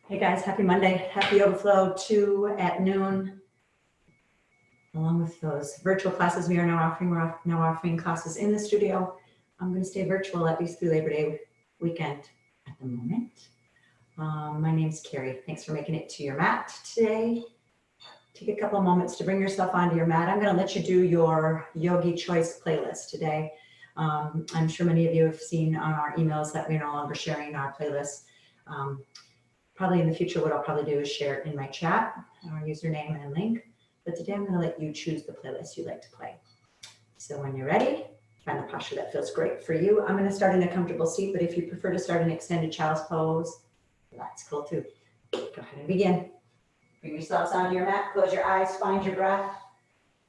Hey guys, happy Monday. Happy YogaFlow 2 at noon. Along with those virtual classes we are now offering, we're now offering classes in the studio. I'm going to stay virtual at least through Labor Day weekend at the moment. My name's Carrie. Thanks for making it to your mat today. Take a couple of moments to bring yourself onto your mat. I'm going to let you do your Yogi Choice playlist today. I'm sure many of you have seen on our emails that we're no longer sharing our playlists. Probably in the future, what I'll probably do is share it in my chat, our username and link. But today I'm going to let you choose the playlist you like to play. So when you're ready, find the posture that feels great for you. I'm going to start in a comfortable seat, but if you prefer to start in extended child's pose, that's cool too. Go ahead and begin. Bring yourselves onto your mat, close your eyes, find your breath.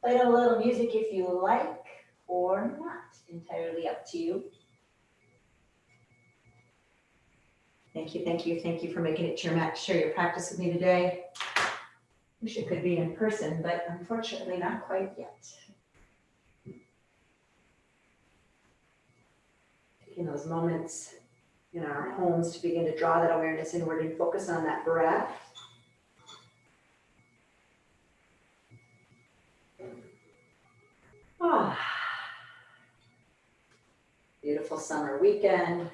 Play a little music if you like or not, entirely up to you. Thank you for making it to your mat to share your practice with me today. Wish it could be in person, but unfortunately not quite yet. Taking those moments in our homes to begin to draw that awareness inward and focus on that breath. Beautiful summer weekend.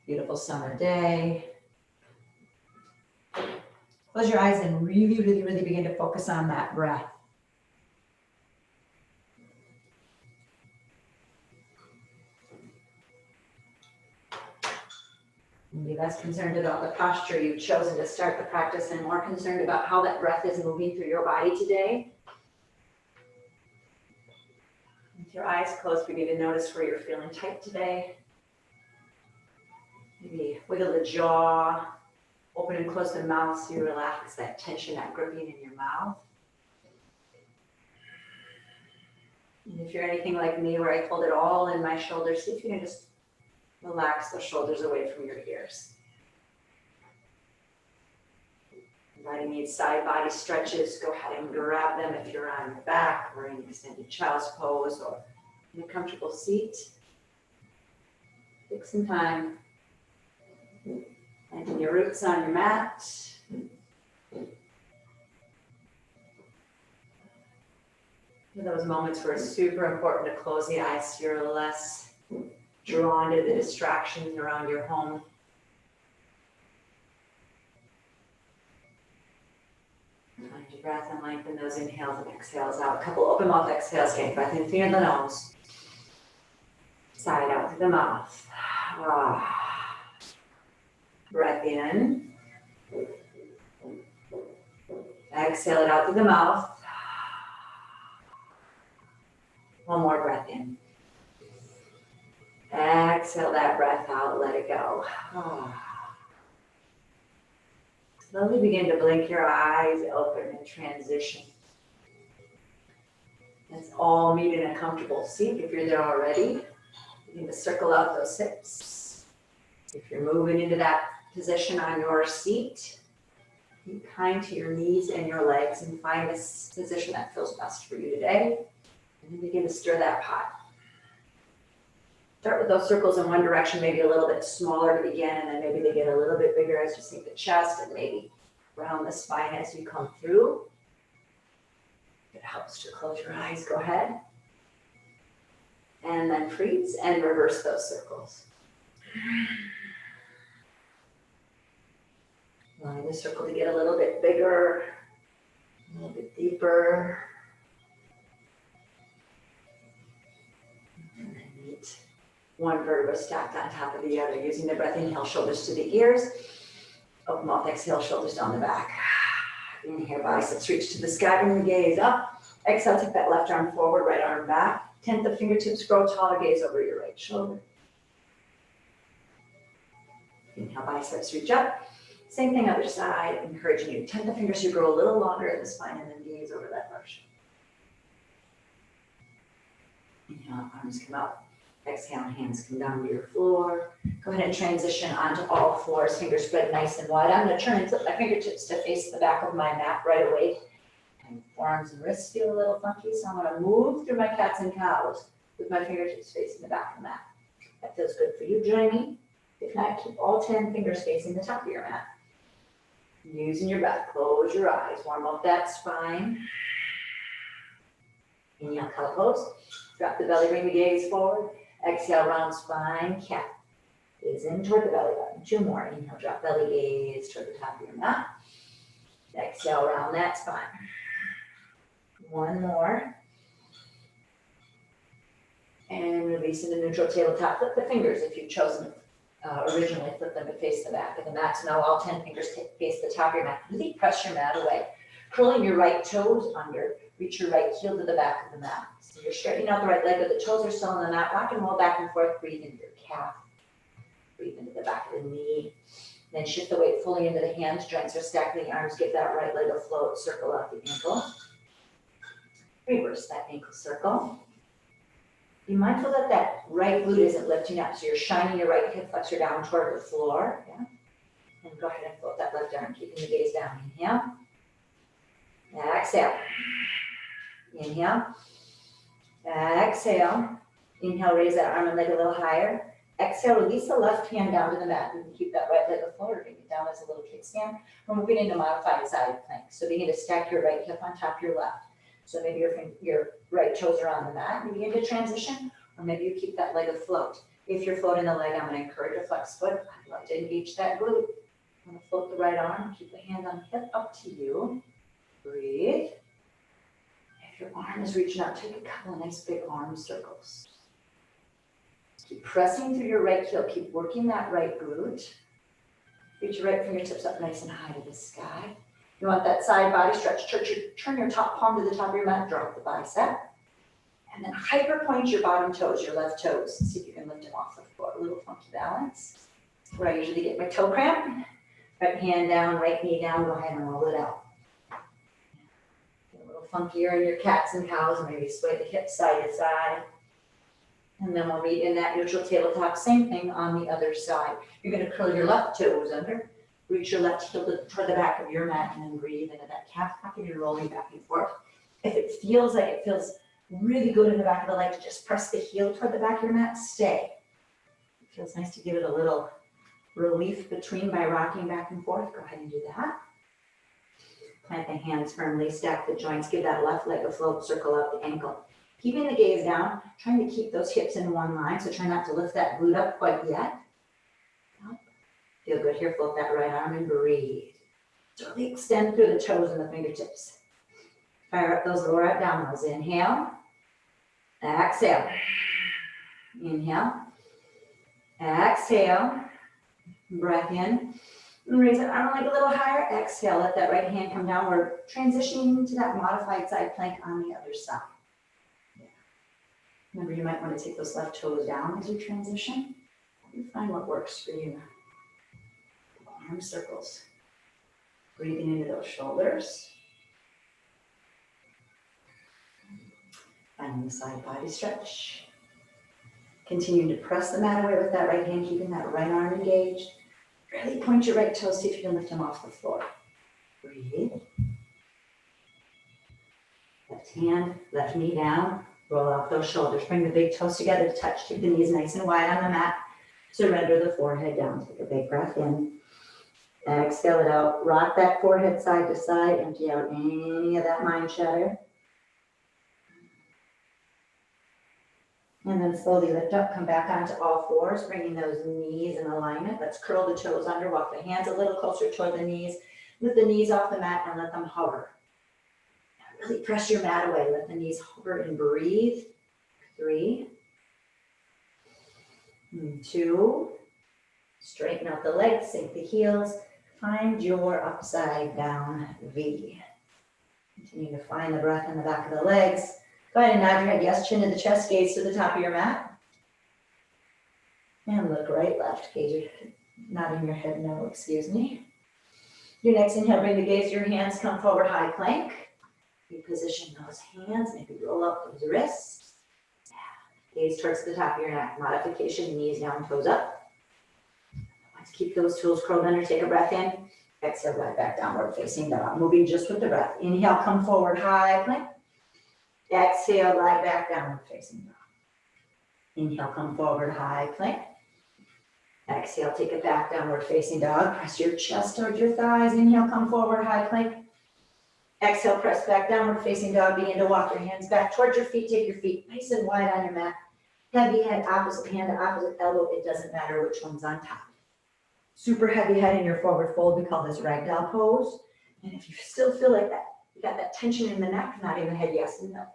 Beautiful summer day. Close your eyes and really begin to focus on that breath. And be less concerned about the posture you've chosen to start the practice and more concerned about how that breath is moving through your body today. With your eyes closed, begin to notice where you're feeling tight today. Maybe wiggle the jaw, open and close the mouth so you relax that tension, that gripping in your mouth. And if you're anything like me where I hold it all in my shoulders, see if you can just relax the shoulders away from your ears. Inviting these side body stretches, go ahead and grab them if you're on your back or in extended child's pose or in a comfortable seat. Take some time. Planting your roots on your mat. For those moments where it's super important to close the eyes so you're less drawn to the distractions around your home. Find your breath and lengthen those inhales and exhales out. A couple open mouth exhales, getting breath in through the nose. Side out through the mouth. Breath in. Exhale it out through the mouth. One more breath in. Exhale that breath out, let it go. Slowly begin to blink your eyes open and transition. Let's all meet in a comfortable seat if you're there already. Begin to circle out those hips. If you're moving into that position on your seat, be kind to your knees and your legs and find this position that feels best for you today. And then begin to stir that pot. Start with those circles in one direction, maybe a little bit smaller to begin, and then maybe they get a little bit bigger as you sink the chest and maybe round the spine as you come through. If it helps to close your eyes, go ahead. And then freeze and reverse those circles. Allowing the circle to get a little bit bigger, a little bit deeper. And then meet one vertebra stacked on top of the other, using the breath. Inhale, shoulders to the ears. Open mouth, exhale, shoulders down the back. Inhale, biceps reach to the sky, bring the gaze up. Exhale, take that left arm forward, right arm back. Tent the fingertips, grow taller, gaze over your right shoulder. Inhale, biceps reach up. Same thing, other side, encouraging you. Tent the fingers, you grow a little longer in the spine and then gaze over that left shoulder. Inhale, arms come up. Exhale, hands come down to your floor. Go ahead and transition onto all fours, fingers spread nice and wide. I'm going to turn and flip my fingertips to face the back of my mat right away. And forearms and wrists feel a little funky, so I'm going to move through my cats and cows with my fingertips facing the back of the mat. That feels good for you. Join me. If not, keep all 10 fingers facing the top of your mat. Using your breath, close your eyes, warm up that spine. Inhale, cow pose. Drop the belly, bring the gaze forward. Exhale, round spine, cat. Gaze in toward the belly button. 2 more. Inhale, drop belly, gaze toward the top of your mat. Exhale, round that spine. 1 more. And release into neutral tabletop. Flip the fingers if you've chosen originally. Flip them to face the back of the mat. So now all 10 fingers face the top of your mat. Really press your mat away. Curling your right toes under. Reach your right heel to the back of the mat. So you're straightening out the right leg, but the toes are still on the mat. Rock and roll back and forth. Breathe into your calf. Breathe into the back of the knee. Then shift the weight fully into the hands. Joints are stacked in the arms. Give that right leg a float. Circle out the ankle. Reverse that ankle circle. Be mindful that that right glute isn't lifting up. So you're shining your right hip flexor down toward the floor. Yeah. And go ahead and float that left arm, keeping the gaze down. Inhale. Exhale. Inhale. Exhale. Inhale, raise that arm and leg a little higher. Exhale, release the left hand down to the mat. You can keep that right leg afloat or bring it down as a little kickstand. We're moving into modified side plank. So begin to stack your right hip on top of your left. So maybe your right toes are on the mat. You begin to transition, or maybe you keep that leg afloat. If you're floating the leg, I'm going to encourage a flex foot. I'd like to engage that glute. I'm going to float the right arm. Keep the hand on the hip, up to you. Breathe. If your arm is reaching out, take a couple of nice big arm circles. Keep pressing through your right heel. Keep working that right glute. Reach your right fingertips up nice and high to the sky. You want that side body stretch. Turn your top palm to the top of your mat. Drop the bicep. And then hyper point your bottom toes, your left toes. See if you can lift them off the floor. A little funky balance. Where I usually get my toe cramp. Right hand down, right knee down. Go ahead and roll it out. Get a little funkier in your cats and cows. Maybe sway the hips side to side. And then we'll meet in that neutral tabletop. Same thing on the other side. You're going to curl your left toes under. Reach your left heel toward the back of your mat and then breathe into that calf pocket. You're rolling back and forth. If it feels like it feels really good in the back of the leg to just press the heel toward the back of your mat, stay. It feels nice to give it a little relief between by rocking back and forth. Go ahead and do that. Plant the hands firmly, stack the joints. Give that left leg a float, circle out the ankle. Keeping the gaze down, trying to keep those hips in one line, so try not to lift that glute up quite yet. Feel good here, float that right arm and breathe. Really extend through the toes and the fingertips. Fire up those lower abdominals. Inhale. Exhale. Inhale. Exhale. Breath in. And raise that arm leg a little higher. Exhale. Let that right hand come down. We're transitioning to that modified side plank on the other side. Remember, you might want to take those left toes down as you transition. You find what works for you. Arm circles. Breathing into those shoulders. Finding the side body stretch. Continuing to press the mat away with that right hand, keeping that right arm engaged. Really point your right toes, see if you can lift them off the floor. Breathe. Left hand, left knee down. Roll out those shoulders. Bring the big toes together to touch. Keep the knees nice and wide on the mat. Surrender the forehead down. Take a big breath in. Exhale it out. Rock that forehead side to side. Empty out any of that mind chatter. And then slowly lift up. Come back onto all fours, bringing those knees in alignment. Let's curl the toes under. Walk the hands a little closer toward the knees. Lift the knees off the mat and let them hover. Really press your mat away. Let the knees hover and breathe. 3, 2. Straighten out the legs, sink the heels. Find your upside down V. Continue to find the breath in the back of the legs. Go ahead and nod your head yes, chin to the chest, gaze to the top of your mat. And look right, left. Gaze your, nodding your head no, excuse me. Your next inhale, bring the gaze to your hands, come forward, high plank. Reposition those hands, maybe roll up those wrists. Gaze towards the top of your neck. Modification, knees down, toes up. Let's keep those toes curled under. Take a breath in. Exhale, right back downward facing dog. Moving just with the breath. Inhale, come forward, high plank. Exhale, lie back downward facing dog. Inhale, come forward, high plank. Exhale, take it back, downward facing dog. Press your chest towards your thighs. Inhale, come forward, high plank. Exhale, press back, downward facing dog. Begin to walk your hands back towards your feet. Take your feet nice and wide on your mat. Heavy head, opposite hand to opposite elbow. It doesn't matter which one's on top. Super heavy head in your forward fold. We call this ragdoll pose. And if you still feel like that, you got that tension in the neck, not in the head, yes and no.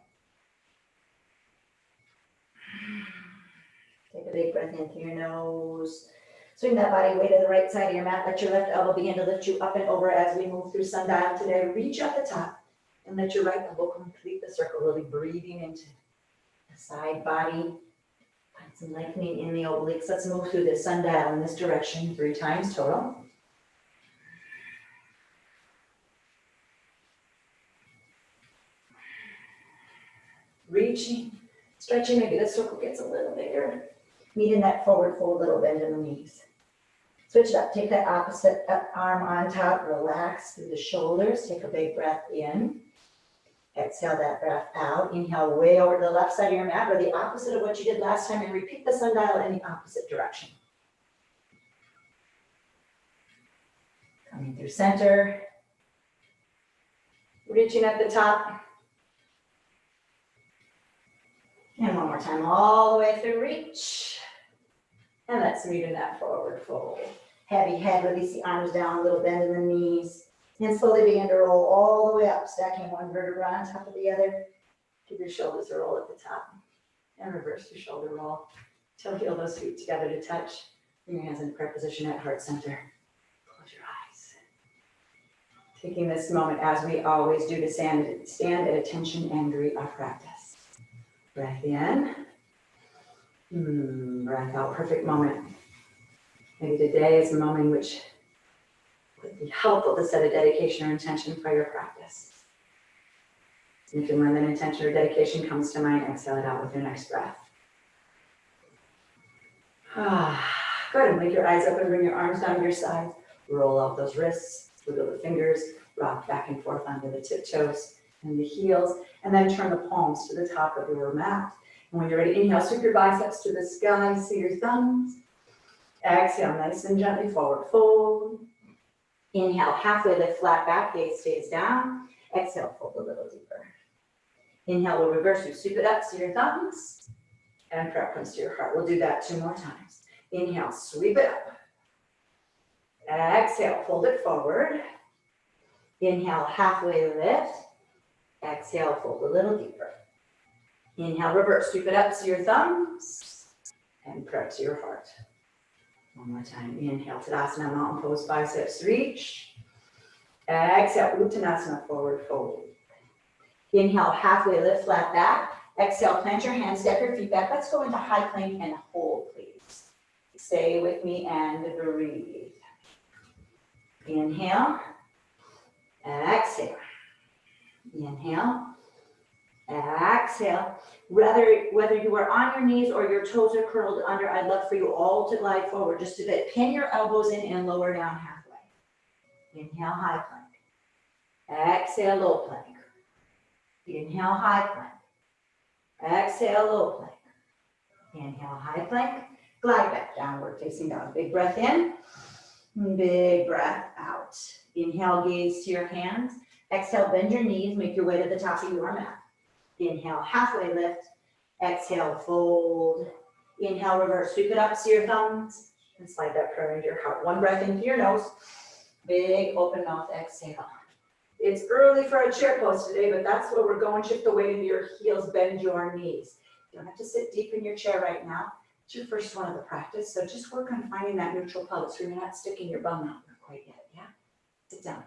Take a big breath in through your nose. Swing that body weight to the right side of your mat. Let your left elbow begin to lift you up and over as we move through sundial today. Reach at the top and let your right elbow complete the circle, really breathing into the side body. Find some lengthening in the obliques. Let's move through this sundial in this direction 3 times total. Reaching, stretching, maybe the circle gets a little bigger. Meeting that forward fold, little bend in the knees. Switch it up, take that opposite arm on top, relax through the shoulders, take a big breath in. Exhale that breath out. Inhale way over to the left side of your mat, or the opposite of what you did last time, and repeat the sundial in the opposite direction. Coming through center. Reaching at the top. And one more time, all the way through reach. And let's meet in that forward fold. Heavy head, release the arms down, a little bend in the knees. And slowly begin to roll all the way up, stacking one vertebra on top of the other. Give your shoulders a roll at the top. And reverse your shoulder roll. Till heel those feet together to touch. Bring your hands in prayer position at heart center. Close your eyes. Taking this moment, as we always do, to stand at attention and greet our practice. Breath in. Breath out. Perfect moment. Maybe today is a moment in which would be helpful to set a dedication or intention for your practice. And if and when that intention or dedication comes to mind, exhale it out with your next breath. Go ahead and blink your eyes open, bring your arms down to your sides, roll out those wrists, wiggle the fingers, rock back and forth onto the tiptoes and the heels, and then turn the palms to the top of your mat. And when you're ready, inhale, sweep your biceps to the sky, see your thumbs. Exhale, nice and gently forward fold. Inhale, halfway lift, flat back, gaze stays down. Exhale, fold a little deeper. Inhale, we'll reverse, you sweep it up, see your thumbs, and prayer comes to your heart. We'll do that 2 more times. Inhale, sweep it up. Exhale, fold it forward. Inhale, halfway lift. Exhale, fold a little deeper. Inhale, reverse, sweep it up, see your thumbs, and prayer to your heart. One more time. Inhale, Tadasana, mountain pose, biceps reach. Exhale, Uttanasana, forward fold. Inhale, halfway lift, flat back. Exhale, plant your hands, step your feet back. Let's go into high plank and hold, please. Stay with me and breathe. Inhale. Exhale. Inhale. Exhale. Whether you are on your knees or your toes are curled under, I'd love for you all to glide forward just a bit. Pin your elbows in and lower down halfway. Inhale, high plank. Exhale, low plank. Inhale, high plank. Exhale, low plank. Inhale, high plank. Glide back, downward facing dog. Big breath in. Big breath out. Inhale, gaze to your hands. Exhale, bend your knees. Make your way to the top of your mat. Inhale, halfway lift. Exhale, fold. Inhale, reverse. Sweep it up, see your thumbs, and slide that prayer into your heart. One breath into your nose. Big open mouth exhale. It's early for a chair pose today, but that's where we're going. Shift the weight into your heels, bend your knees. You don't have to sit deep in your chair right now. It's your first one of the practice, so just work on finding that neutral pelvis where you're not sticking your bum out quite yet, yeah? Sit down.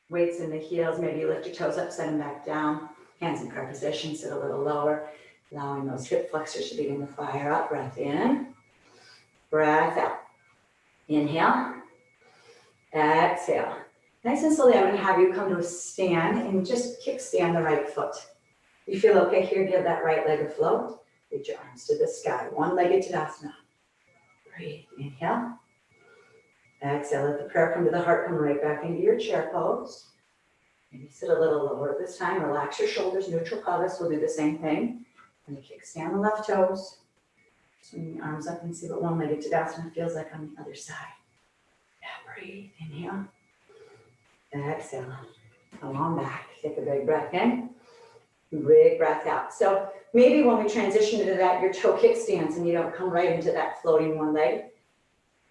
Weights in the heels, maybe you lift your toes up, send them back down. Hands in prayer position, sit a little lower, allowing those hip flexors to begin to fire up. Breath in, breath out. Inhale, exhale. Nice and slowly, I'm going to have you come to a stand and just kickstand the right foot. You feel okay here? Give that right leg a float. Reach your arms to the sky. One-legged Tadasana. Breathe. Inhale. Exhale. Let the prayer come to the heart. Come right back into your chair pose. Maybe sit a little lower this time. Relax your shoulders. Neutral pelvis. We'll do the same thing. And kickstand the left toes. Swing the arms up and see what one-legged Tadasana feels like on the other side. Yeah, breathe, inhale. Exhale. Come on back. Take a big breath in. Big breath out. So maybe when we transition into that, your toe kickstands and you don't come right into that floating one leg.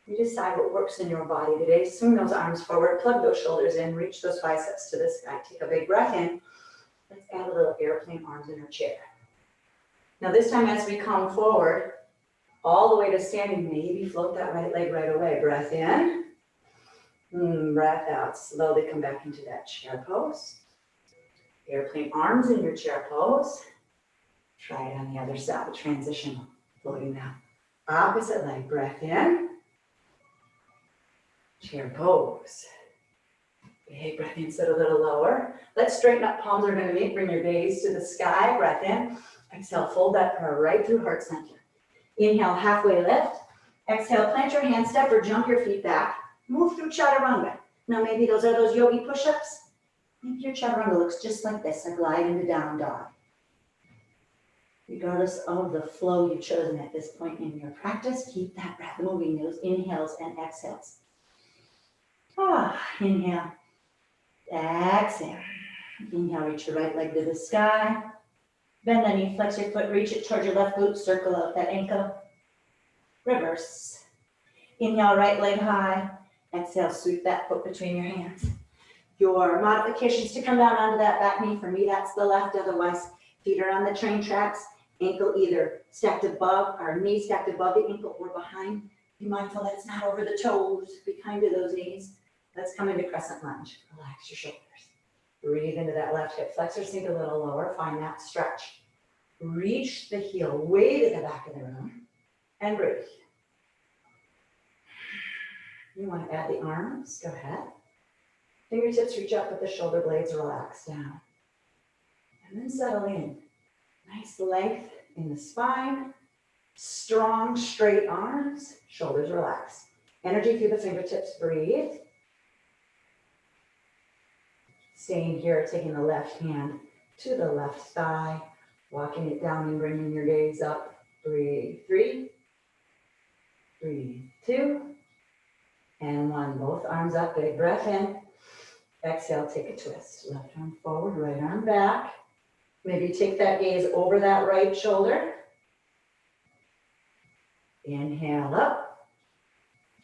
You decide what works in your body today. Swing those arms forward, plug those shoulders in, reach those biceps to the sky. Take a big breath in. Let's add a little airplane arms in our chair. Now this time as we come forward, all the way to standing, maybe float that right leg right away. Breath in. Breath out. Slowly come back into that chair pose. Airplane arms in your chair pose. Try it on the other side. Transition, floating that opposite leg. Breath in. Chair pose. Big breath in, sit a little lower. Let's straighten up, palms are gonna meet. Bring your gaze to the sky. Breath in. Exhale, fold that prayer right through heart center. Inhale, halfway lift. Exhale, plant your hand, step or jump your feet back. Move through Chaturanga. Now maybe those are those yogi push-ups. Maybe your Chaturanga looks just like this, a glide into down dog. Regardless of the flow you've chosen at this point in your practice, keep that breath moving, those inhales and exhales. Inhale, exhale. Inhale, reach your right leg to the sky. Bend the knee, flex your foot, reach it towards your left glute, circle out that ankle. Reverse. Inhale, right leg high. Exhale, sweep that foot between your hands. Your modifications to come down onto that back knee, for me that's the left, otherwise feet are on the train tracks, ankle either stacked above, or knee stacked above the ankle or behind. Be mindful that it's not over the toes, be kind to those knees. Let's come into Crescent Lunge. Relax your shoulders. Breathe into that left hip flexor, sink a little lower, find that stretch. Reach the heel way to the back of the room and breathe. You want to add the arms, go ahead. Fingertips reach up, but the shoulder blades relax down. And then settle in. Nice length in the spine. Strong, straight arms, shoulders relax. Energy through the fingertips, breathe. Staying here, taking the left hand to the left thigh, walking it down and bringing your gaze up. Breathe, 3. Breathe, 2. And 1. Both arms up, big breath in. Exhale, take a twist. Left arm forward, right arm back. Maybe take that gaze over that right shoulder. Inhale up.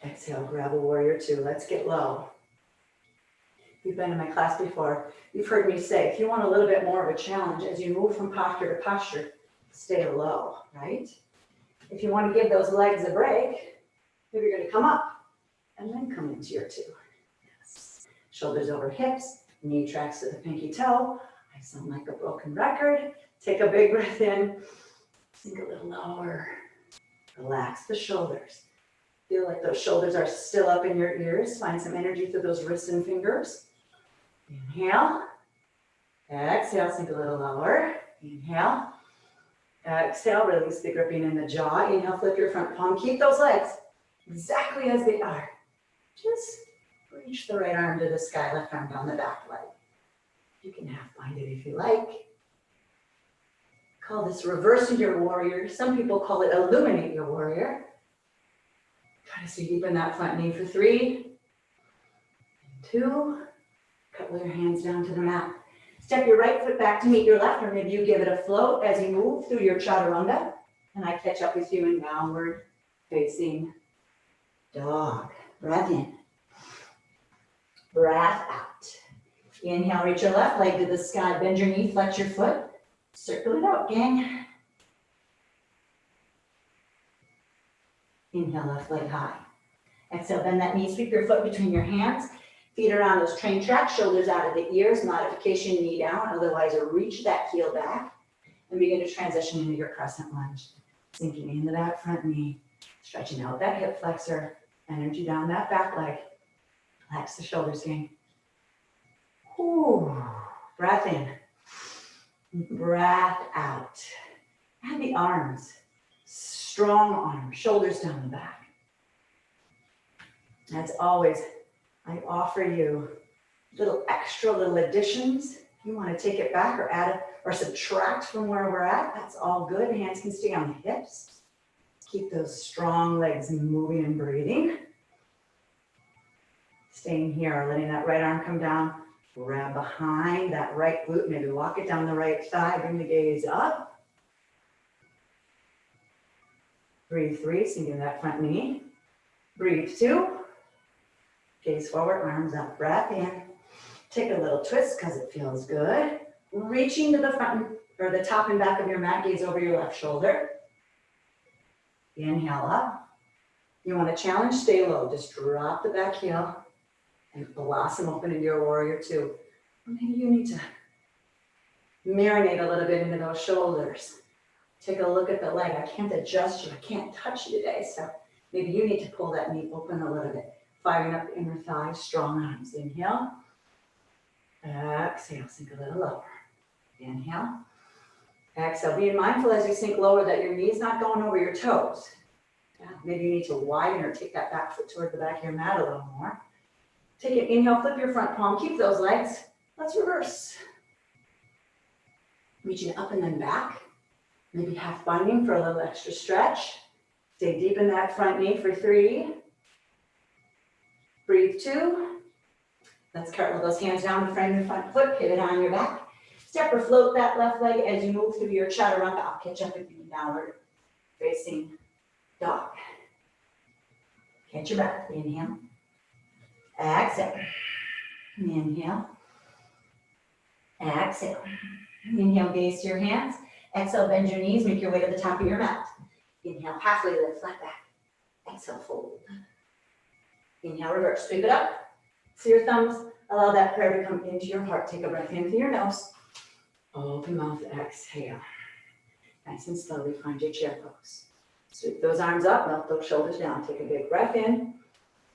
Exhale, grab a warrior 2. Let's get low. If you've been in my class before, you've heard me say, if you want a little bit more of a challenge as you move from posture to posture, stay low, right? If you want to give those legs a break, maybe you're going to come up and then come into your 2. Yes. Shoulders over hips, knee tracks to the pinky toe. I sound like a broken record. Take a big breath in, sink a little lower. Relax the shoulders. Feel like those shoulders are still up in your ears. Find some energy through those wrists and fingers. Inhale. Exhale, sink a little lower. Inhale. Exhale, release the gripping in the jaw. Inhale, flip your front palm. Keep those legs exactly as they are. Just reach the right arm to the sky, left arm down the back leg. You can half bind it if you like. Call this reversing your warrior. Some people call it illuminate your warrior. Try to stay deep in that front knee for 3, 2. Couple your hands down to the mat. Step your right foot back to meet your left, or maybe you give it a float as you move through your Chaturanga. And I catch up with you in downward facing dog. Breath in. Breath out. Inhale, reach your left leg to the sky. Bend your knee, flex your foot. Circle it out, gang. Inhale, left leg high. Exhale, bend that knee, sweep your foot between your hands. Feet around those train tracks, shoulders out of the ears, modification knee down, otherwise reach that heel back. And begin to transition into your Crescent Lunge. Sinking into that front knee, stretching out that hip flexor, energy down that back leg. Relax the shoulders, gang. Ooh. Breath in. Breath out. And the arms. Strong arms, shoulders down the back. As always, I offer you little additions. If you want to take it back or add it or subtract from where we're at, that's all good. Hands can stay on the hips. Keep those strong legs moving and breathing. Staying here, letting that right arm come down. Grab behind that right glute, maybe walk it down the right thigh, bring the gaze up. Breathe 3, sinking that front knee. Breathe 2. Gaze forward, arms up, breath in. Take a little twist because it feels good. Reaching to the front or the top and back of your mat, gaze over your left shoulder. Inhale up. You want to challenge, stay low. Just drop the back heel and blossom open into your warrior 2. Maybe you need to marinate a little bit into those shoulders. Take a look at the leg. I can't adjust you. I can't touch you today. So maybe you need to pull that knee open a little bit. Firing up the inner thigh, strong arms. Inhale. Exhale, sink a little lower. Inhale. Exhale. Being mindful as you sink lower that your knee's not going over your toes. Maybe you need to widen or take that back foot toward the back of your mat a little more. Take an inhale, flip your front palm, keep those legs. Let's reverse. Reaching up and then back. Maybe half binding for a little extra stretch. Stay deep in that front knee for 3. Breathe 2. Let's cartwheel those hands down to frame your front foot, pivot on your back. Step or float that left leg as you move through your chaturanga. I'll catch up with you in downward facing dog. Catch your breath. Inhale. Exhale. Inhale. Exhale. Inhale, gaze to your hands. Exhale, bend your knees, make your way to the top of your mat. Inhale, halfway lift, flat back. Exhale, fold. Inhale, reverse, sweep it up. See your thumbs, allow that prayer to come into your heart. Take a breath in through your nose. Open mouth, exhale. Nice and slowly find your chair pose. Sweep those arms up, melt those shoulders down. Take a big breath in.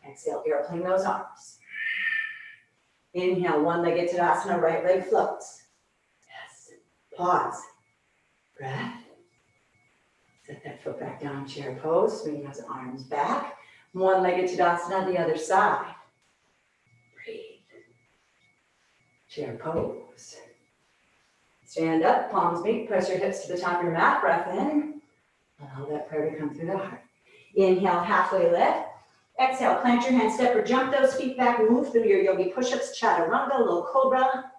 Exhale, airplane those arms. Inhale, one-legged Tadasana, right leg floats. Yes. Pause. Breath. Set that foot back down, chair pose. Swing those arms back. One-legged Tadasana, the other side. Breathe. Chair pose. Stand up, palms meet, press your hips to the top of your mat. Breath in. Allow that prayer to come through the heart. Inhale, halfway lift. Exhale, plant your hands, step or jump those feet back, move through your yogi push-ups, chaturanga, low cobra.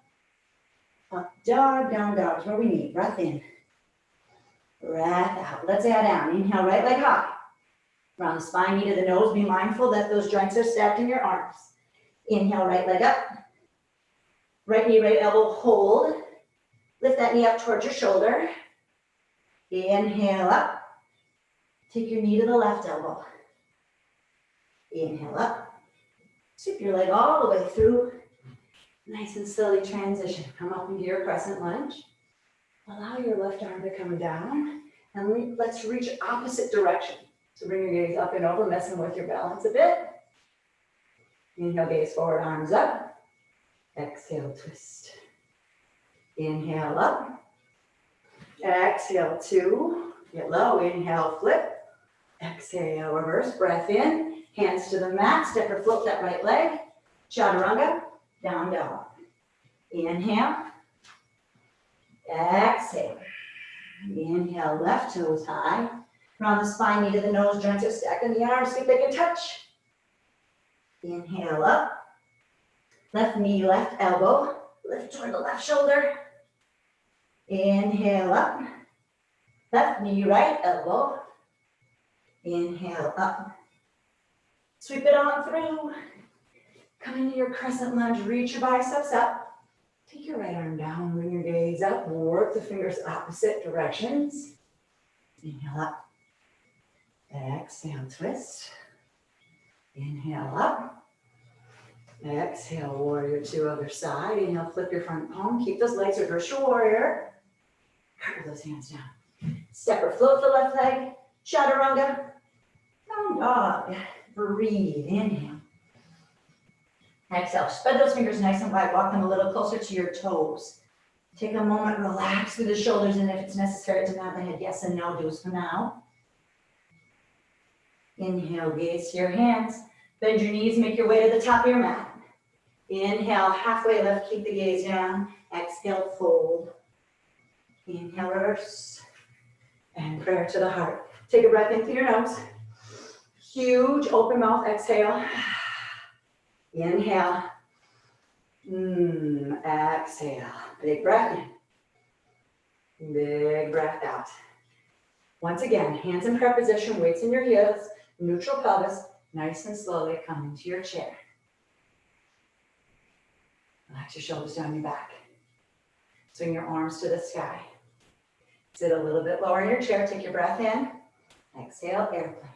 Up dog, down dog is where we need. Breath in. Breath out. Let's add down. Inhale, right leg high. Round the spine, knee to the nose. Be mindful that those joints are stacked in your arms. Inhale, right leg up. Right knee, right elbow, hold. Lift that knee up towards your shoulder. Inhale up. Take your knee to the left elbow. Inhale up. Sweep your leg all the way through. Nice and slowly transition. Come up into your crescent lunge. Allow your left arm to come down. And let's reach opposite direction. So bring your gaze up and over, messing with your balance a bit. Inhale, gaze forward, arms up. Exhale, twist. Inhale up. Exhale, 2. Get low. Inhale, flip. Exhale, reverse. Breath in. Hands to the mat, step or float that right leg. Chaturanga, down dog. Inhale. Exhale. Inhale, left toes high. Round the spine, knee to the nose, joints are stacking the arms, see if they can touch. Inhale up. Left knee, left elbow. Lift toward the left shoulder. Inhale up. Left knee, right elbow. Inhale up. Sweep it on through. Come into your crescent lunge. Reach your biceps up. Take your right arm down. Bring your gaze up. Work the fingers opposite directions. Inhale up. Exhale, twist. Inhale up. Exhale, warrior 2, other side. Inhale, flip your front palm. Keep those legs, reverse your warrior. Cartwheel those hands down. Step or float the left leg. Chaturanga. Down dog. Breathe, inhale. Exhale, spread those fingers nice and wide. Walk them a little closer to your toes. Take a moment, relax through the shoulders, and if it's necessary to nod the head, yes and no, do this for now. Inhale, gaze to your hands. Bend your knees, make your way to the top of your mat. Inhale, halfway lift, keep the gaze down. Exhale, fold. Inhale, reverse. And prayer to the heart. Take a breath in through your nose. Huge open mouth exhale. Inhale. Exhale. Big breath in. Big breath out. Once again, hands in prep position, weights in your heels, neutral pelvis, nice and slowly come into your chair. Relax your shoulders down your back. Swing your arms to the sky. Sit a little bit lower in your chair. Take your breath in. Exhale, airplane.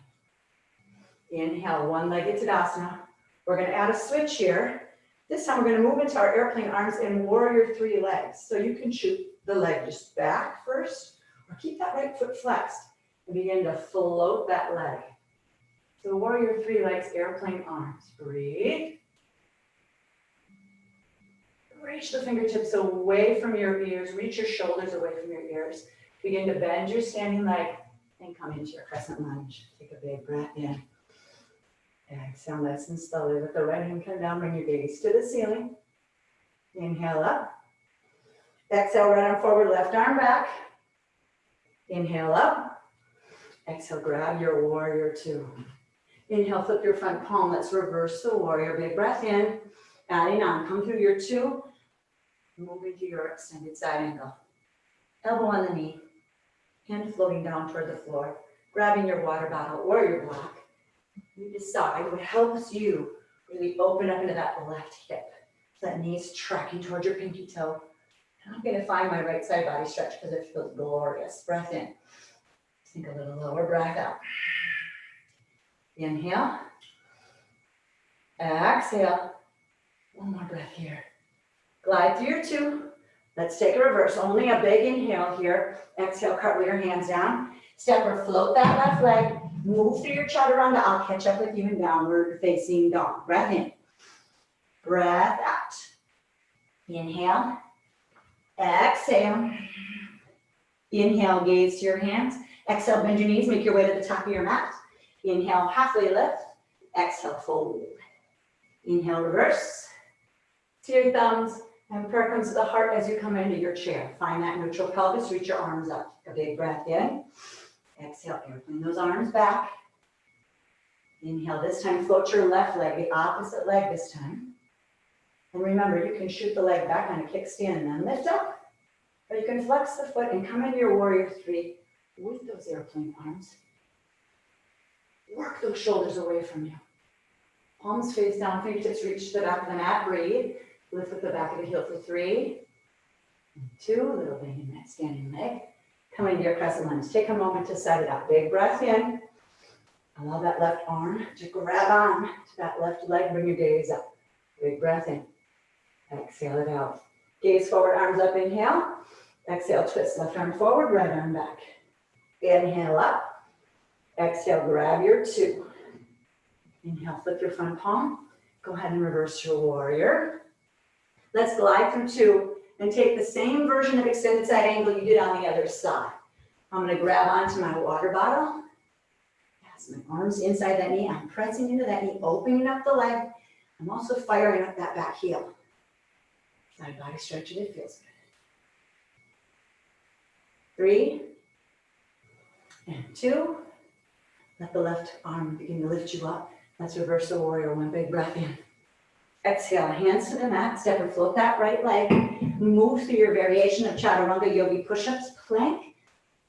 Inhale, one-legged Tadasana. We're going to add a switch here. This time we're going to move into our airplane arms in warrior 3 legs. So you can shoot the leg just back first, or keep that right foot flexed and begin to float that leg. So warrior 3 legs, airplane arms. Breathe. Reach the fingertips away from your ears. Reach your shoulders away from your ears. Begin to bend your standing leg and come into your crescent lunge. Take a big breath in. Exhale nice and slowly. Let the right hand come down. Bring your gaze to the ceiling. Inhale up. Exhale, right arm forward, left arm back. Inhale up. Exhale, grab your warrior 2. Inhale, flip your front palm. Let's reverse the warrior. Big breath in. Adding on. Come through your 2. Move into your extended side angle. Elbow on the knee. Hand floating down toward the floor. Grabbing your water bottle or your block. You decide what helps you really open up into that left hip. So that knee's tracking towards your pinky toe. I'm going to find my right side body stretch because it feels glorious. Breath in. Sink a little lower. Breath out. Inhale. Exhale. One more breath here. Glide through your 2. Let's take a reverse. Only a big inhale here. Exhale, cartwheel your hands down. Step or float that left leg. Move through your Chaturanga. I'll catch up with you in downward facing dog. Breath in. Breath out. Inhale. Exhale. Inhale, gaze to your hands. Exhale, bend your knees. Make your way to the top of your mat. Inhale, halfway lift. Exhale, fold. Inhale, reverse. To your thumbs. And prayer comes to the heart as you come into your chair. Find that neutral pelvis. Reach your arms up. A big breath in. Exhale, airplane those arms back. Inhale, this time float your left leg, the opposite leg this time. And remember, you can shoot the leg back on a kickstand and then lift up. Or you can flex the foot and come into your warrior 3 with those airplane arms. Work those shoulders away from you. Palms face down, fingertips reach to the back of the mat. Breathe. Lift with the back of the heel for 3, 2, little bend in that standing leg. Come into your crescent lunge. Take a moment to set it up. Big breath in. Allow that left arm to grab on to that left leg. Bring your gaze up. Big breath in. Exhale it out. Gaze forward, arms up, inhale. Exhale, twist left arm forward, right arm back. Inhale up. Exhale, grab your 2. Inhale, flip your front palm. Go ahead and reverse your warrior. Let's glide through 2 and take the same version of extended side angle you did on the other side. I'm going to grab onto my water bottle. Yes, my arms inside that knee. I'm pressing into that knee, opening up the leg. I'm also firing up that back heel. Side body stretch it, it feels good. 3 and 2. Let the left arm begin to lift you up. Let's reverse the warrior. 1 big breath in. Exhale, hands to the mat, step and float that right leg. Move through your variation of Chaturanga Yogi push-ups, plank,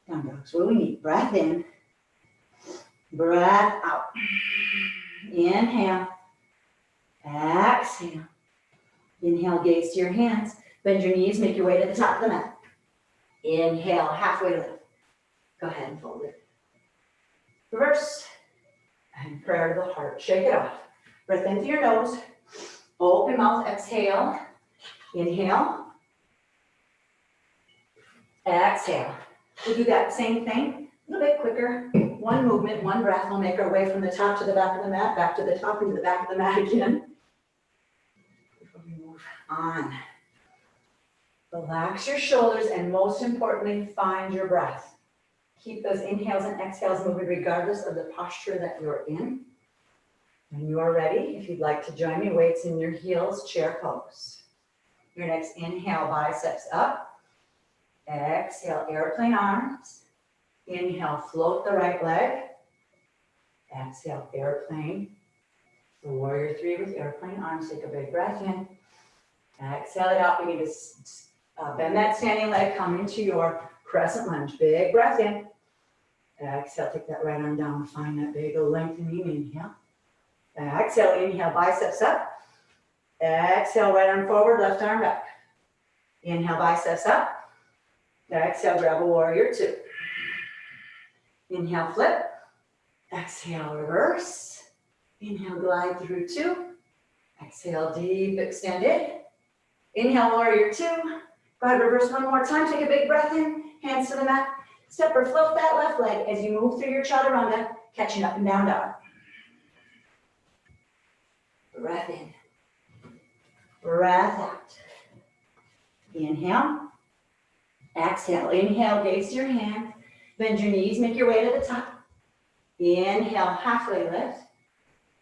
down dogs where we need. Breath in, breath out. Inhale, exhale. Inhale, gaze to your hands. Bend your knees, make your way to the top of the mat. Inhale, halfway lift. Go ahead and fold it. Reverse, and prayer to the heart. Shake it off. Breath in through your nose. Open mouth, exhale. Inhale. Exhale. We'll do that same thing, a little bit quicker. 1 movement, 1 breath. We'll make our way from the top to the back of the mat, back to the top into the back of the mat again. Before we move on. Relax your shoulders and most importantly, find your breath. Keep those inhales and exhales moving regardless of the posture that you're in. When you are ready, if you'd like to join me, weights in your heels, chair pose. Your next inhale, biceps up. Exhale, airplane arms. Inhale, float the right leg. Exhale, airplane. Warrior three with airplane arms. Take a big breath in. Exhale it out. Begin to bend that standing leg. Come into your crescent lunge. Big breath in. Exhale, take that right arm down. Find that big lengthening. Inhale. Exhale, inhale, biceps up. Exhale, right arm forward, left arm back. Inhale, biceps up. Exhale, grab a warrior two. Inhale, flip. Exhale, reverse. Inhale, glide through two. Exhale, deep extended. Inhale, warrior two. Go ahead, reverse one more time. Take a big breath in. Hands to the mat. Step or float that left leg as you move through your chaturanga, catching up and down dog. Breath in. Breath out. Inhale. Exhale. Inhale, gaze to your hand. Bend your knees, make your way to the top. Inhale, halfway lift.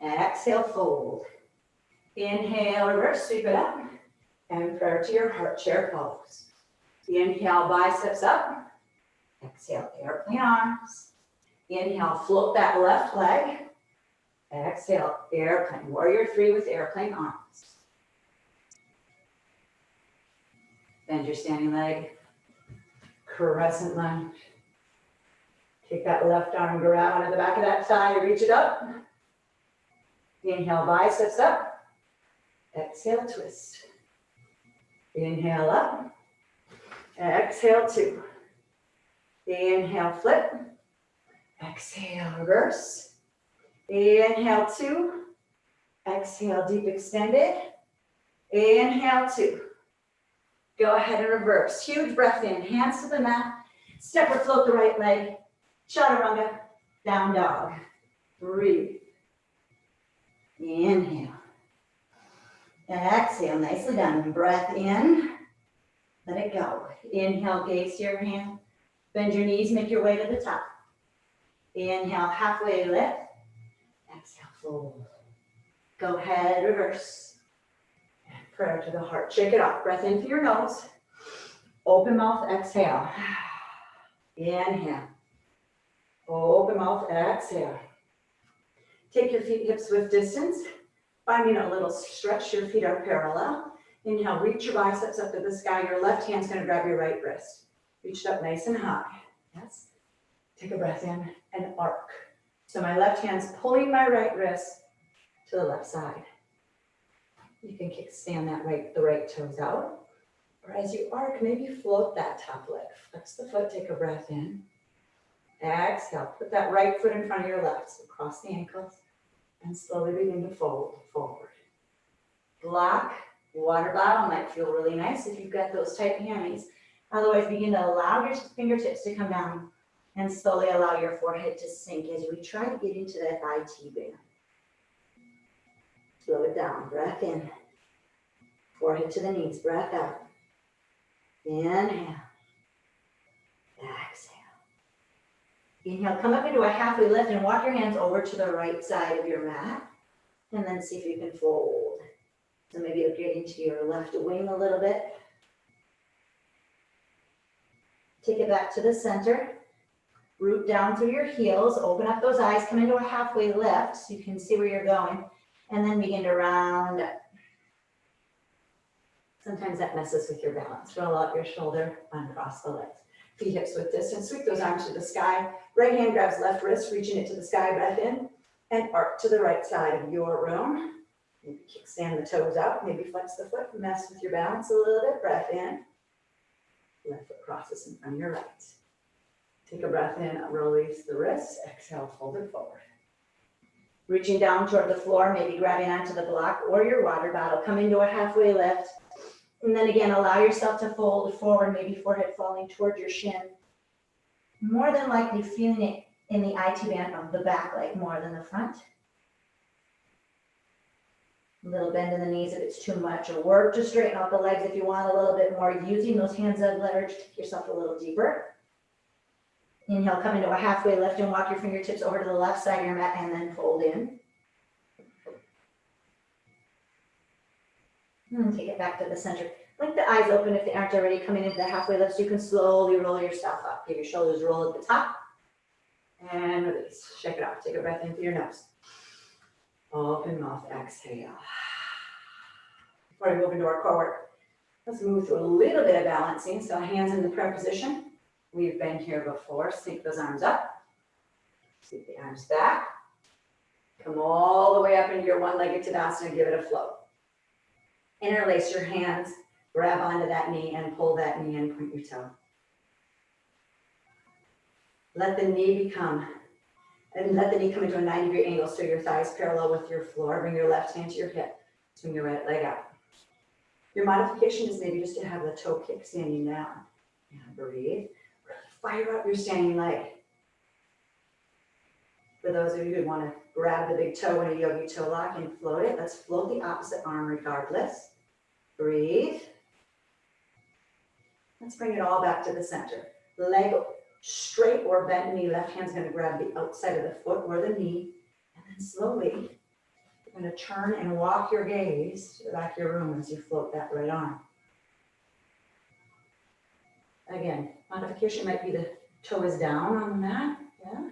Exhale, fold. Inhale, reverse, sweep it up. And prayer to your heart chair pose. Inhale, biceps up. Exhale, airplane arms. Inhale, float that left leg. Exhale, airplane. Warrior three with airplane arms. Bend your standing leg. Crescent lunge. Take that left arm, grab onto the back of that thigh, reach it up. Inhale, biceps up. Exhale, twist. Inhale up. Exhale, two. Inhale, flip. Exhale, reverse. Inhale, two. Exhale, deep extended. Inhale, two. Go ahead and reverse. Huge breath in, hands to the mat. Step or float the right leg. Chaturanga, down dog. Breathe. Inhale. Exhale, nicely done. Breath in. Let it go. Inhale, gaze to your hand. Bend your knees, make your way to the top. Inhale, halfway lift. Exhale, fold. Go ahead, reverse. Prayer to the heart. Shake it off. Breath in through your nose. Open mouth, exhale. Inhale. Open mouth, exhale. Take your feet hips width distance. Finding a little stretch, your feet are parallel. Inhale, reach your biceps up to the sky. Your left hand's gonna grab your right wrist. Reach it up nice and high. Yes. Take a breath in and arc. So my left hand's pulling my right wrist to the left side. You can kickstand the right toes out. Or as you arc, maybe float that top leg. Flex the foot, take a breath in. Exhale, put that right foot in front of your left. So cross the ankles and slowly begin to fold forward. Block, water bottle might feel really nice if you've got those tight hammies. Otherwise, begin to allow your fingertips to come down and slowly allow your forehead to sink as we try to get into that IT band. Slow it down, breath in. Forehead to the knees, breath out. Inhale. Exhale. Inhale, come up into a halfway lift and walk your hands over to the right side of your mat. And then see if you can fold. So maybe you'll get into your left wing a little bit. Take it back to the center. Root down through your heels. Open up those eyes. Come into a halfway lift so you can see where you're going. And then begin to round up. Sometimes that messes with your balance. Roll out your shoulder, uncross the legs. Feet hips width distance. Sweep those arms to the sky. Right hand grabs left wrist, reaching it to the sky. Breath in. And arc to the right side of your room. Maybe kickstand the toes out. Maybe flex the foot. Mess with your balance a little bit. Breath in. Left foot crosses in front of your right. Take a breath in. Release the wrists. Exhale, fold it forward. Reaching down toward the floor, maybe grabbing onto the block or your water bottle. Come into a halfway lift. And then again, allow yourself to fold forward, maybe forehead falling toward your shin. More than likely feeling it in the IT band of the back leg more than the front. A little bend in the knees if it's too much, or work to straighten out the legs if you want a little bit more. Using those hands as leverage, take yourself a little deeper. Inhale, come into a halfway lift and walk your fingertips over to the left side of your mat and then fold in. And take it back to the center. Like the eyes open if they aren't already coming into the halfway lift, so you can slowly roll yourself up. Give your shoulders roll at the top. And release. Shake it off. Take a breath in through your nose. Open mouth, exhale. Before we move into our core work, let's move through a little bit of balancing. So hands in the prayer position. We've been here before. Sink those arms up. Sink the arms back. Come all the way up into your one-legged Tadasana. Give it a float. Interlace your hands. Grab onto that knee and pull that knee and point your toe. Let the knee come into a 90-degree angle so your thighs parallel with your floor. Bring your left hand to your hip. Swing your right leg out. Your modification is maybe just to have the toe kick standing down. And breathe. Fire up your standing leg. For those of you who want to grab the big toe in a yogi toe lock and float it, let's float the opposite arm regardless. Breathe. Let's bring it all back to the center. Leg straight or bent knee. Left hand's going to grab the outside of the foot or the knee. And then slowly, you're going to turn and walk your gaze to the back of your room as you float that right arm. Again, modification might be the toe is down on the mat. Yeah.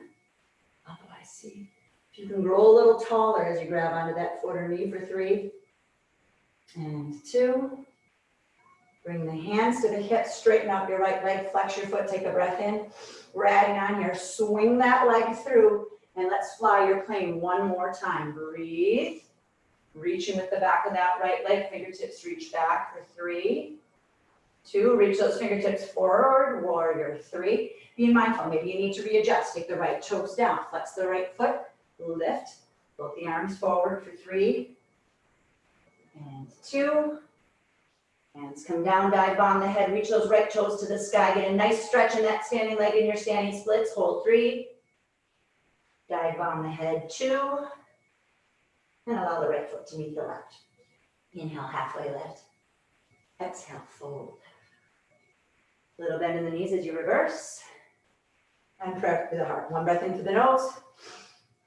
Otherwise, see if you can roll a little taller as you grab onto that foot or knee for 3 and 2. Bring the hands to the hips, straighten out your right leg, flex your foot, take a breath in. We're adding on here, swing that leg through, and let's fly your plane one more time. Breathe. Reaching with the back of that right leg, fingertips reach back for 3, 2, reach those fingertips forward, warrior 3. Be mindful, maybe you need to readjust. Take the right toes down, flex the right foot, lift, both the arms forward for 3 and 2. Hands come down, dive bomb the head, reach those right toes to the sky. Get a nice stretch in that standing leg in your standing splits. Hold 3. Dive bomb the head 2. And allow the right foot to meet the left. Inhale, halfway lift. Exhale, fold. Little bend in the knees as you reverse. And prayer through the heart. One breath in through the nose.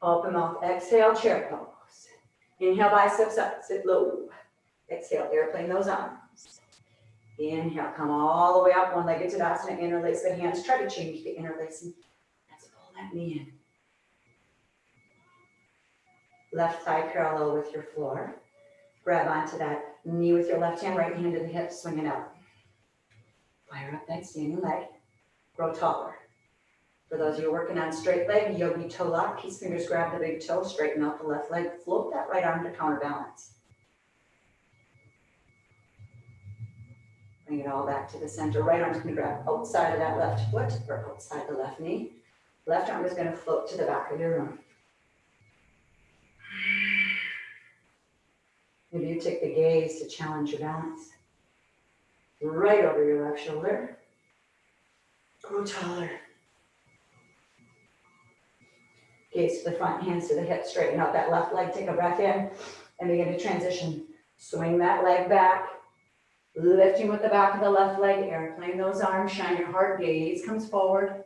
Open mouth, exhale, chair pose. Inhale, biceps up, sit low. Exhale, airplane those arms. Inhale, come all the way up, one-legged Tadasana, interlace the hands. Try to change the interlacing. Let's pull that knee in. Left thigh parallel with your floor. Grab onto that knee with your left hand, right hand to the hip, swing it out. Fire up that standing leg. Grow taller. For those of you working on straight leg, yogi toe lock, peace fingers grab the big toe, straighten out the left leg, float that right arm to counterbalance. Bring it all back to the center. Right arm's going to grab outside of that left foot or outside the left knee. Left arm is going to float to the back of your room. Maybe you take the gaze to challenge your balance. Right over your left shoulder. Grow taller. Gaze to the front, hands to the hips, straighten out that left leg. Take a breath in and begin to transition. Swing that leg back. Lifting with the back of the left leg, airplane those arms, shine your heart, gaze comes forward.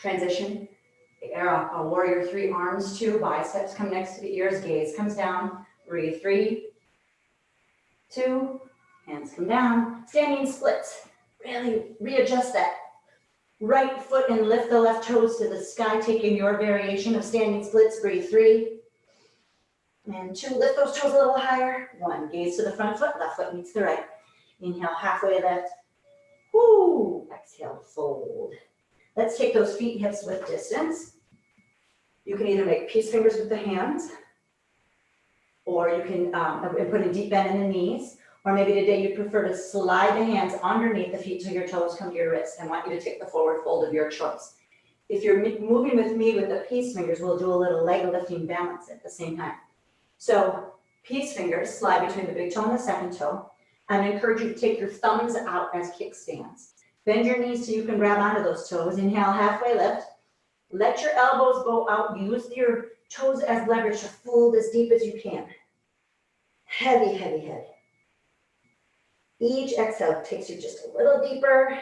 Transition, warrior 3, arms 2, biceps come next to the ears, gaze comes down, breathe 3, 2, hands come down, standing splits. Really readjust that right foot and lift the left toes to the sky, taking your variation of standing splits, breathe 3. And 2, lift those toes a little higher. 1, gaze to the front foot, left foot meets the right. Inhale, halfway lift. Woo! Exhale, fold. Let's take those feet, hips width distance. You can either make peace fingers with the hands, or you can put a deep bend in the knees, or maybe today you prefer to slide the hands underneath the feet till your toes come to your wrists. I want you to take the forward fold of your choice. If you're moving with me with the peace fingers, we'll do a little leg lifting balance at the same time. So peace fingers slide between the big toe and the second toe. I encourage you to take your thumbs out as kickstands. Bend your knees so you can grab onto those toes. Inhale, halfway lift. Let your elbows go out. Use your toes as leverage to fold as deep as you can. Heavy, heavy head. Each exhale takes you just a little deeper.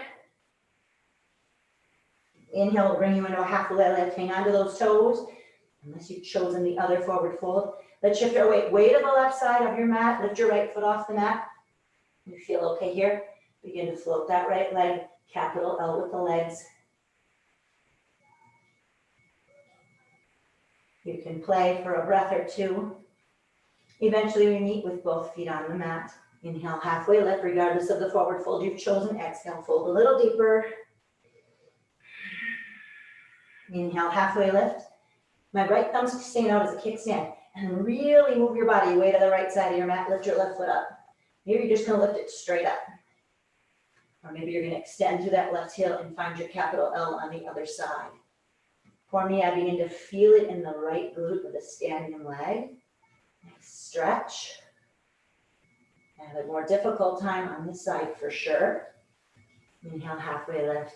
Inhale will bring you into a halfway lift. Hang on to those toes, unless you've chosen the other forward fold. Let's shift our weight way to the left side of your mat. Lift your right foot off the mat. You feel okay here. Begin to float that right leg, capital L with the legs. You can play for a breath or two. Eventually we meet with both feet on the mat. Inhale, halfway lift, regardless of the forward fold you've chosen. Exhale, fold a little deeper. Inhale, halfway lift. My right thumb's staying out as it kicks in. And really move your body way to the right side of your mat. Lift your left foot up. Maybe you're just going to lift it straight up. Or maybe you're going to extend through that left heel and find your capital L on the other side. For me, I begin to feel it in the right glute with a standing leg. Nice stretch. I have a more difficult time on this side for sure. Inhale, halfway lift.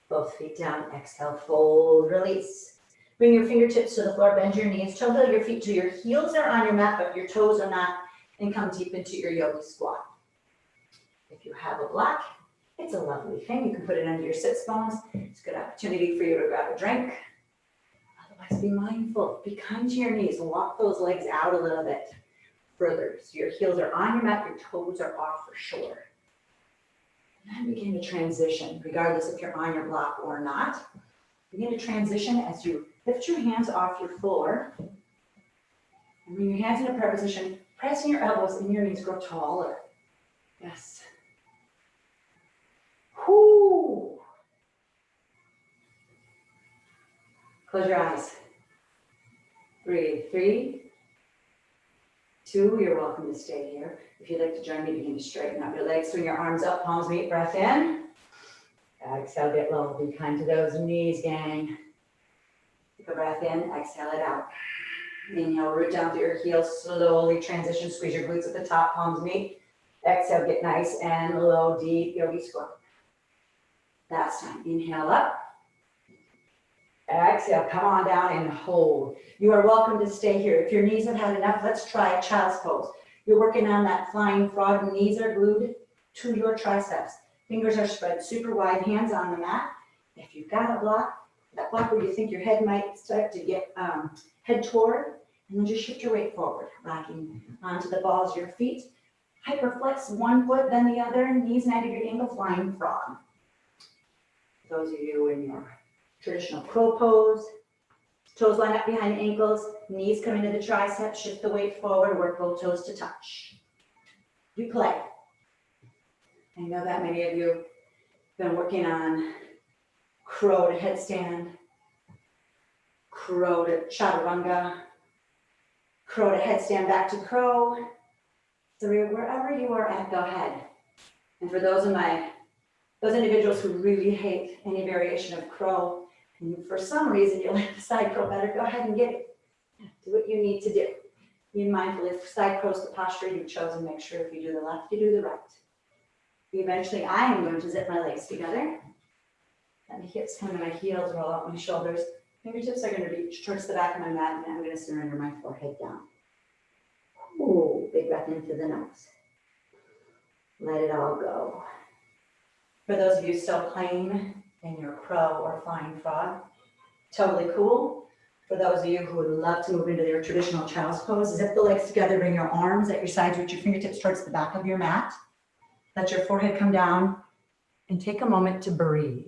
Both feet down. Exhale, fold, release. Bring your fingertips to the floor, bend your knees, toe heel your feet to your heels are on your mat, but your toes are not, and come deep into your yogi squat. If you have a block, it's a lovely thing. You can put it under your sits bones. It's a good opportunity for you to grab a drink. Otherwise, be mindful. Be kind to your knees. Walk those legs out a little bit further. So your heels are on your mat, your toes are off for sure. And then begin to transition, regardless if you're on your block or not. Begin to transition as you lift your hands off your floor. And bring your hands into prayer position, pressing your elbows and your knees grow taller. Yes. Whoo. Close your eyes. Breathe. 3, 2, you're welcome to stay here. If you'd like to join me, begin to straighten out your legs, swing your arms up, palms meet, breath in. Exhale, get low. Be kind to those knees, gang. Take a breath in, exhale it out. Inhale, root down through your heels, slowly transition, squeeze your glutes at the top, palms meet. Exhale, get nice and low, deep yogi squat. Last time, inhale up. Exhale, come on down and hold. You are welcome to stay here. If your knees have had enough, let's try child's pose. You're working on that flying frog. Knees are glued to your triceps. Fingers are spread super wide, hands on the mat. If you've got a block, that block where you think your head might start to get head toward, and then just shift your weight forward, rocking onto the balls of your feet. Hyperflex one foot, then the other, knees 90-degree angle, flying frog. Those of you in your traditional crow pose, toes line up behind the ankles, knees come into the triceps, shift the weight forward, work both toes to touch. You play. I know that many of you have been working on crow to headstand, crow to chaturanga, crow to headstand back to crow. So wherever you are at, go ahead. And for those individuals who really hate any variation of crow, and for some reason you like the side crow better, go ahead and get it. Do what you need to do. Be mindful if side crow's the posture you've chosen, make sure if you do the left, you do the right. Eventually, I am going to zip my legs together. Let my hips come to my heels, roll out my shoulders. Fingertips are going to reach towards the back of my mat, and I'm going to surrender my forehead down. Ooh, big breath in through the nose. Let it all go. For those of you still playing in your crow or flying frog, totally cool. For those of you who would love to move into your traditional child's pose, zip the legs together, bring your arms at your sides, reach your fingertips towards the back of your mat. Let your forehead come down and take a moment to breathe.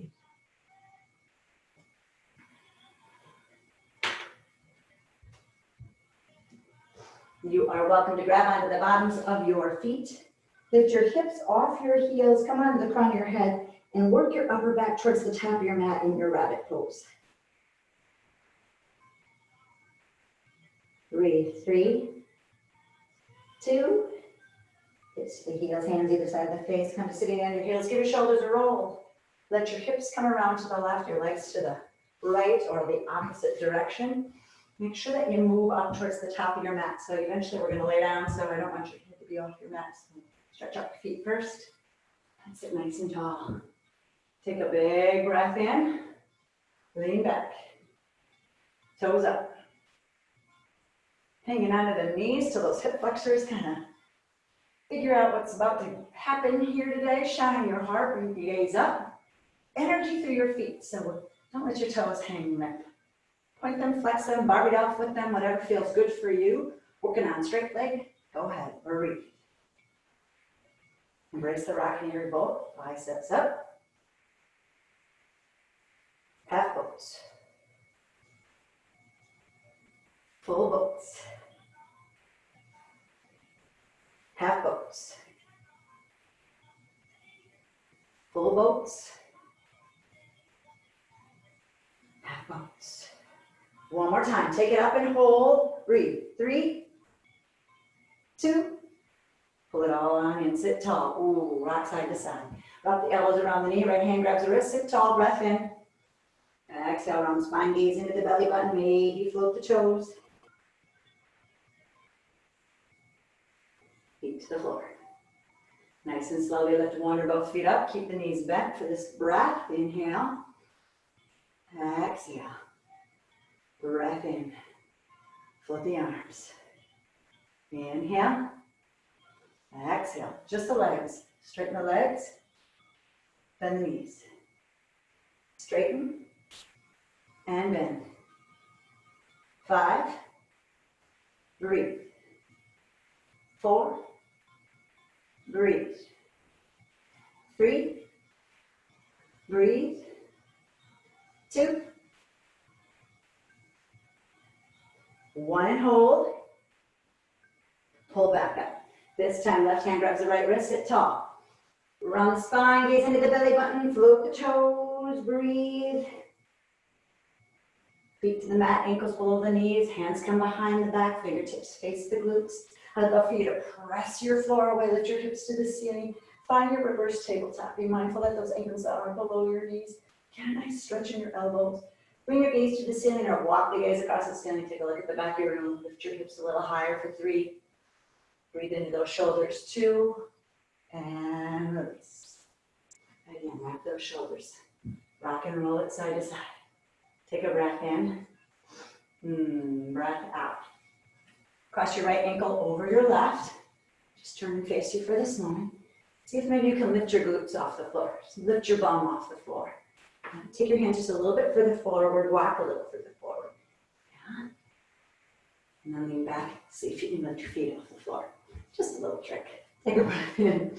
You are welcome to grab onto the bottoms of your feet. Lift your hips off your heels, come onto the crown of your head, and work your upper back towards the top of your mat in your rabbit pose. Breathe. 3, 2, it's the heels, hands either side of the face, come to sitting on your heels. Give your shoulders a roll. Let your hips come around to the left, your legs to the right or the opposite direction. Make sure that you move up towards the top of your mat. So eventually we're going to lay down, so I don't want your head to be off your mat. So stretch out your feet first and sit nice and tall. Take a big breath in, lean back, toes up. Hanging onto the knees till those hip flexors kind of figure out what's about to happen here today. Shine your heart, bring your gaze up. Energy through your feet, so don't let your toes hang limp. Point them, flex them, barbell flip them, whatever feels good for you. Working on straight leg, go ahead, breathe. Embrace the rocking your boat, biceps up. Half pose. full boats, half boats, full boats, half boats. One more time, take it up and hold, breathe. 3, 2, pull it all on in, sit tall. Ooh, rock side to side. Rock the elbows around the knee, right hand grabs the wrist, sit tall, breath in. Exhale, round spine, gaze into the belly button, maybe float the toes. Feet to the floor. Nice and slowly lift one or both feet up, keep the knees bent for this breath. Inhale, exhale, breath in, float the arms. Inhale, exhale, just the legs. Straighten the legs, bend the knees. Straighten and bend. 5, breathe. 4, breathe. 3, breathe. 2, 1 and hold. Pull back up. This time, left hand grabs the right wrist, sit tall. Round the spine, gaze into the belly button, float the toes, breathe. Feet to the mat, ankles below the knees, hands come behind the back, fingertips face the glutes. I'd love for you to press your floor away, lift your hips to the ceiling. Find your reverse tabletop. Be mindful that those ankles are below your knees. Get a nice stretch in your elbows. Bring your gaze to the ceiling or walk the gaze across the ceiling. Take a look at the back of your room. Lift your hips a little higher for 3. Breathe into those shoulders, 2, and release. Again, wrap those shoulders. Rock and roll it side to side. Take a breath in, breath out. Cross your right ankle over your left. Just turn and face you for this moment. See if maybe you can lift your glutes off the floor. Just lift your bum off the floor. Take your hands just a little bit further forward, walk a little further forward. Yeah. And then lean back, see if you can lift your feet off the floor. Just a little trick. Take a breath in,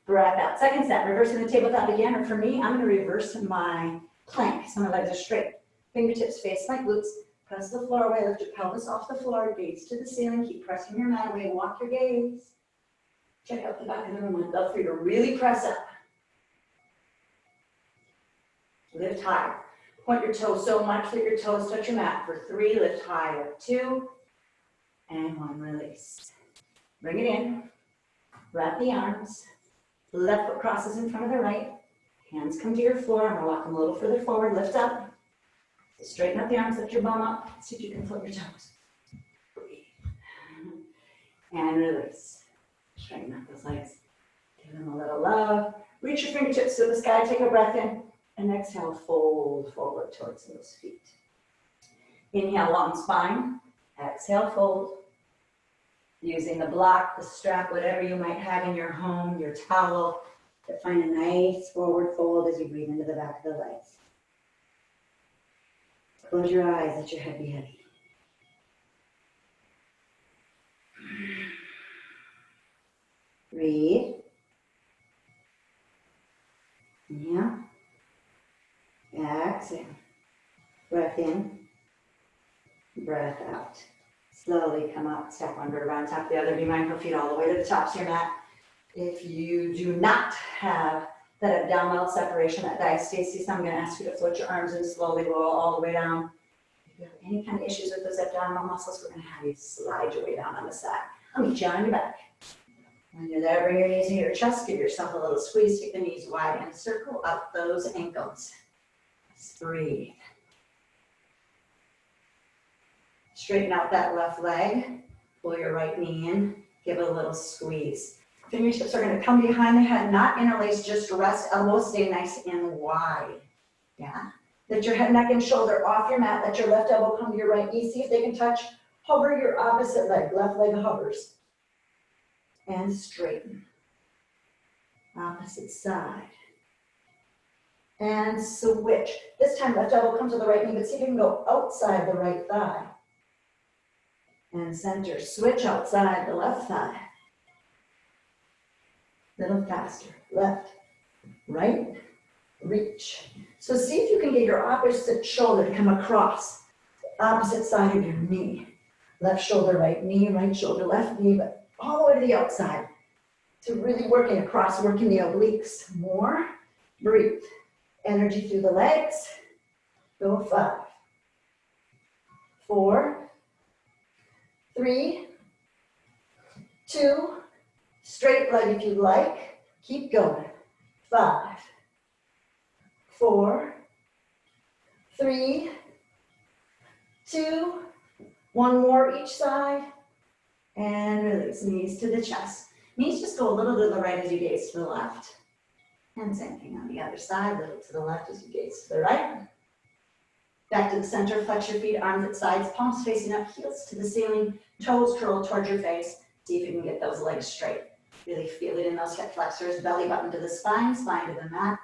breath out. Second set, reversing the tabletop again. Or for me, I'm going to reverse my plank so my legs are straight. Fingertips face my glutes. Press the floor away, lift your pelvis off the floor, gaze to the ceiling, keep pressing your mat away, walk your gaze. Check out the back of the room. I'd love for you to really press up. Lift higher. Point your toes so much that your toes touch your mat. For 3, lift higher. 2, and 1, release. Bring it in. Wrap the arms. Left foot crosses in front of the right. Hands come to your floor. I'm going to walk them a little further forward. Lift up. Straighten up the arms, lift your bum up. See if you can float your toes. Breathe. And release. Straighten up those legs. Give them a little love. Reach your fingertips to the sky. Take a breath in. And exhale, fold forward towards those feet. Inhale, long spine. Exhale, fold. Using the block, the strap, whatever you might have in your home, your towel, to find a nice forward fold as you breathe into the back of the legs. Close your eyes, let your head be heavy. Breathe. Inhale. Exhale. Breath in. Breath out. Slowly come up, step one vertebra on top of the other. Be mindful, feet all the way to the tops of your mat. If you do not have that abdominal separation, that diastasis, I'm going to ask you to float your arms and slowly roll all the way down. If you have any kind of issues with those abdominal muscles, we're going to have you slide your way down on the side. I'll meet you on your back. When you're there, bring your knees into your chest, give yourself a little squeeze, take the knees wide and circle up those ankles. Just breathe. Straighten out that left leg, pull your right knee in, give it a little squeeze. Fingertips are going to come behind the head, not interlace, just rest, elbows stay nice and wide. Yeah. Lift your head, neck, and shoulder off your mat. Let your left elbow come to your right knee. See if they can touch. Hover your opposite leg. Left leg hovers. And straighten. Opposite side. And switch. This time, left elbow comes to the right knee, but see if you can go outside the right thigh. And center. Switch outside the left thigh. Little faster. Left, right, reach. So see if you can get your opposite shoulder to come across the opposite side of your knee. Left shoulder, right knee, right shoulder, left knee, but all the way to the outside. So really working across, working the obliques more. Breathe. Energy through the legs. Go 5, 4, 3, 2, straight leg if you like. Keep going. 5, 4, 3, 2, one more each side. And release, knees to the chest. Knees just go a little to the right as you gaze to the left. And same thing on the other side, a little to the left as you gaze to the right. Back to the center, flex your feet, arms at sides, palms facing up, heels to the ceiling, toes curl towards your face. See if you can get those legs straight. Really feel it in those hip flexors, belly button to the spine to the mat.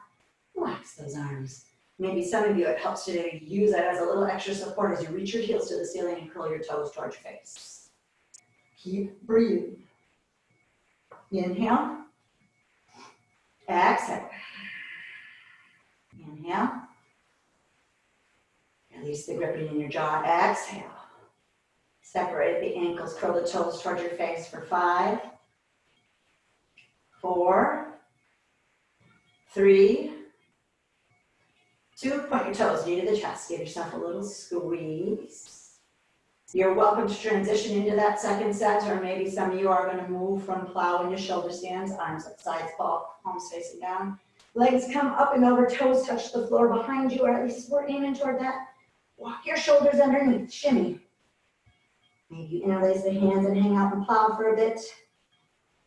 Relax those arms. Maybe some of you, it helps you to use it as a little extra support as you reach your heels to the ceiling and curl your toes towards your face. Keep breathing. Inhale. Exhale. Inhale. Release the gripping in your jaw. Exhale. Separate the ankles, curl the toes towards your face for 5, 4, 3, 2. Point your toes, knee to the chest. Give yourself a little squeeze. You're welcome to transition into that second set, or maybe some of you are going to move from plow into shoulder stands, arms at sides, palms facing down. Legs come up and over, toes touch the floor behind you, or at least we're aiming toward that. Walk your shoulders underneath, shimmy. Maybe you interlace the hands and hang out and plow for a bit.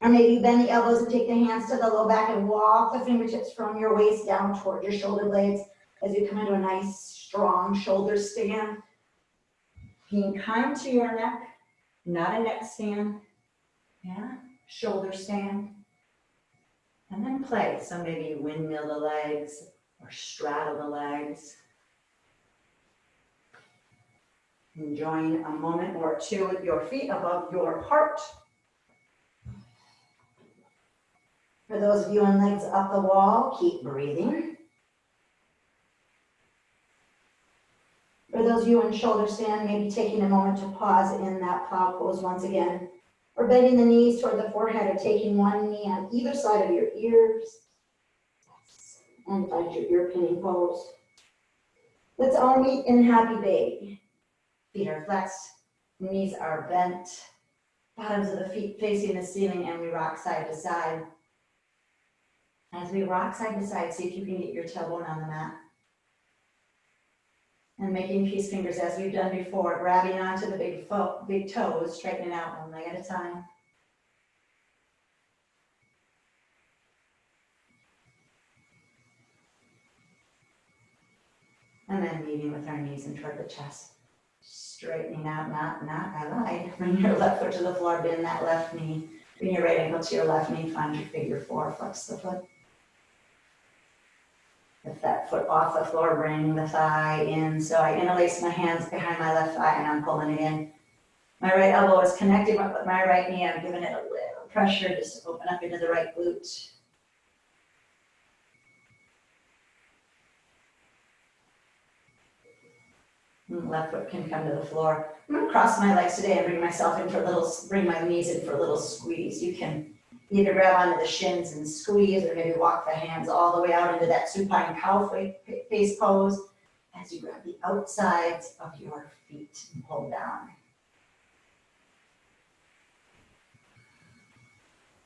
Or maybe you bend the elbows and take the hands to the low back and walk the fingertips from your waist down toward your shoulder blades as you come into a nice, strong shoulder stand. Being kind to your neck, not a neck stand. Yeah, shoulder stand. And then play. So maybe you windmill the legs or straddle the legs. Enjoying a moment or two with your feet above your heart. For those of you on legs up the wall, keep breathing. For those of you in shoulder stand, maybe taking a moment to pause in that plow pose once again. Or bending the knees toward the forehead or taking one knee on either side of your ears. And find your ear pinning pose. Let's all meet in happy baby. Feet are flexed, knees are bent, bottoms of the feet facing the ceiling, and we rock side to side. As we rock side to side, see if you can get your tailbone on the mat. And making peace fingers as we've done before, grabbing onto the big toes, straightening out one leg at a time. And then meeting with our knees in toward the chest. Straightening out, I lied. Bring your left foot to the floor, bend that left knee. Bring your right ankle to your left knee, find your figure 4, flex the foot. Lift that foot off the floor, bring the thigh in. So I interlace my hands behind my left thigh and I'm pulling it in. My right elbow is connecting with my right knee. I'm giving it a little pressure just to open up into the right glute. Left foot can come to the floor. I'm going to cross my legs today and bring myself in for a little, bring my knees in for a little squeeze. You can either grab onto the shins and squeeze, or maybe walk the hands all the way out into that supine cow face pose as you grab the outsides of your feet and pull down.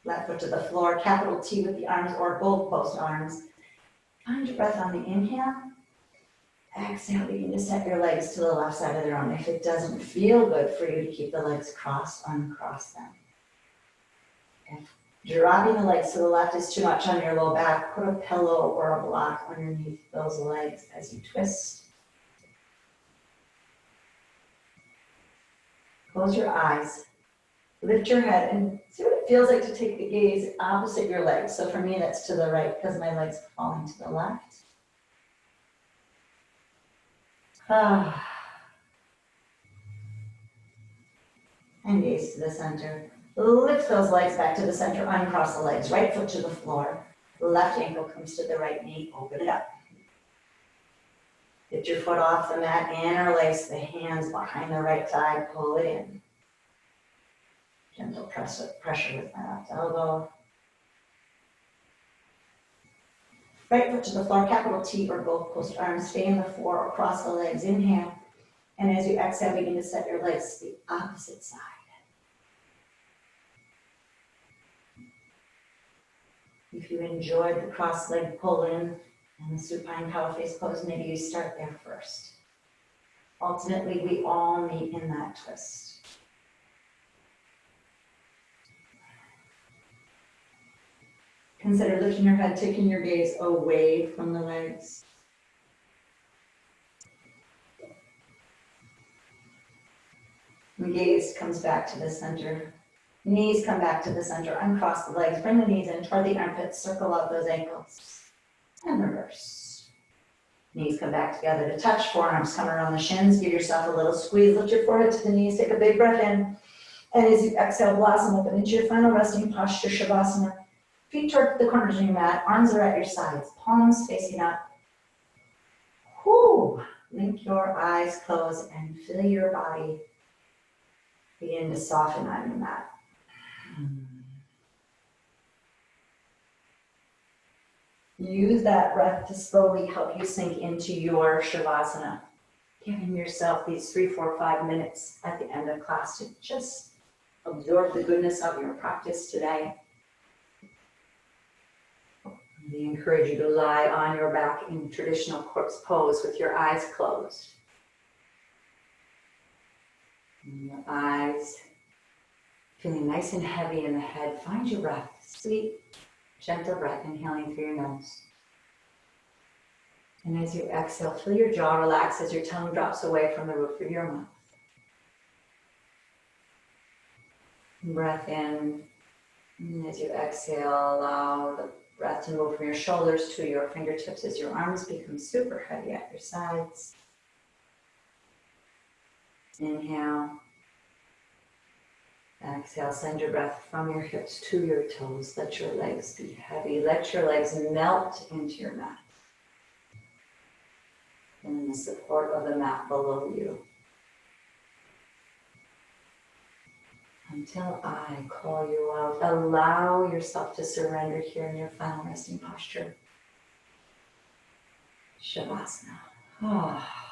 Left foot to the floor, capital T with the arms or both post arms. Find your breath on the inhale. Exhale, begin to set your legs to the left side of the room. If it doesn't feel good for you to keep the legs crossed, uncross them. If dropping the legs to the left is too much on your low back, put a pillow or a block underneath those legs as you twist. Close your eyes. Lift your head and see what it feels like to take the gaze opposite your legs. So for me, that's to the right because my legs are falling to the left. And gaze to the center. Lift those legs back to the center, uncross the legs, right foot to the floor. Left ankle comes to the right knee, open it up. Lift your foot off the mat, interlace the hands behind the right thigh, pull it in. gentle pressure with my left elbow. Right foot to the floor, capital T or both post arms. Stay in the floor or cross the legs. Inhale. And as you exhale, begin to set your legs to the opposite side. If you enjoyed the cross leg pull in and the supine cow face pose, maybe you start there first. Ultimately, we all meet in that twist. Consider lifting your head, taking your gaze away from the legs. The gaze comes back to the center. Knees come back to the center. Uncross the legs. Bring the knees in toward the armpits. Circle out those ankles. And reverse. Knees come back together to touch. Forearms come around the shins. Give yourself a little squeeze. Lift your forehead to the knees. Take a big breath in. And as you exhale, blossom open into your final resting posture, Shavasana. Feet toward the corners of your mat. Arms are at your sides. Palms facing up. Whoo! Link your eyes, close, and feel your body begin to soften on your mat. Use that breath to slowly help you sink into your Shavasana. Giving yourself these 3, 4, 5 minutes at the end of class to just absorb the goodness of your practice today. We encourage you to lie on your back in traditional corpse pose with your eyes closed. And your eyes feeling nice and heavy in the head. Find your breath. Sweet, gentle breath, inhaling through your nose. And as you exhale, feel your jaw relax as your tongue drops away from the roof of your mouth. Breath in. And as you exhale, allow the breath to move from your shoulders to your fingertips as your arms become super heavy at your sides. Inhale. Exhale, send your breath from your hips to your toes. Let your legs be heavy. Let your legs melt into your mat. And in the support of the mat below you. Until I call you out, allow yourself to surrender here in your final resting posture. Shavasana. Ah.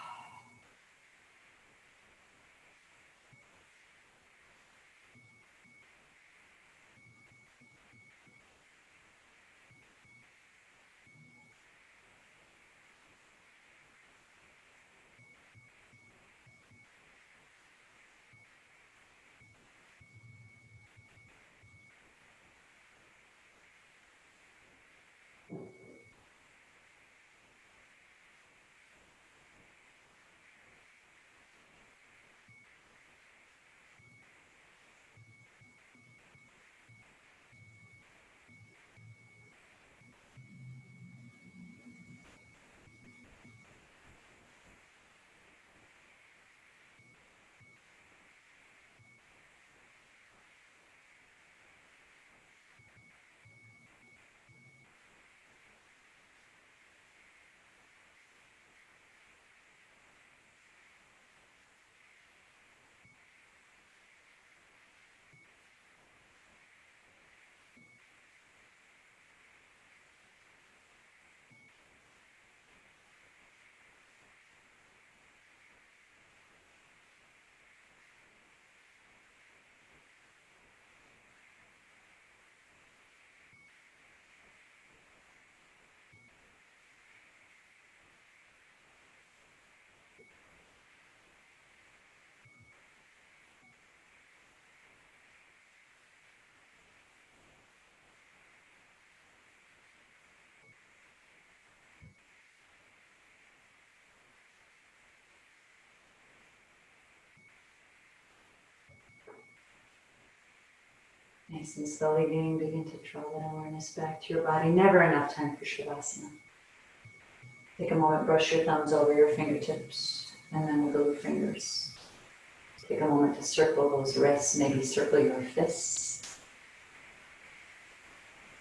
Nice and slowly begin to draw that awareness back to your body. Never enough time for Shavasana. Take a moment, brush your thumbs over your fingertips, and then wiggle your fingers. Take a moment to circle those wrists, maybe circle your fists.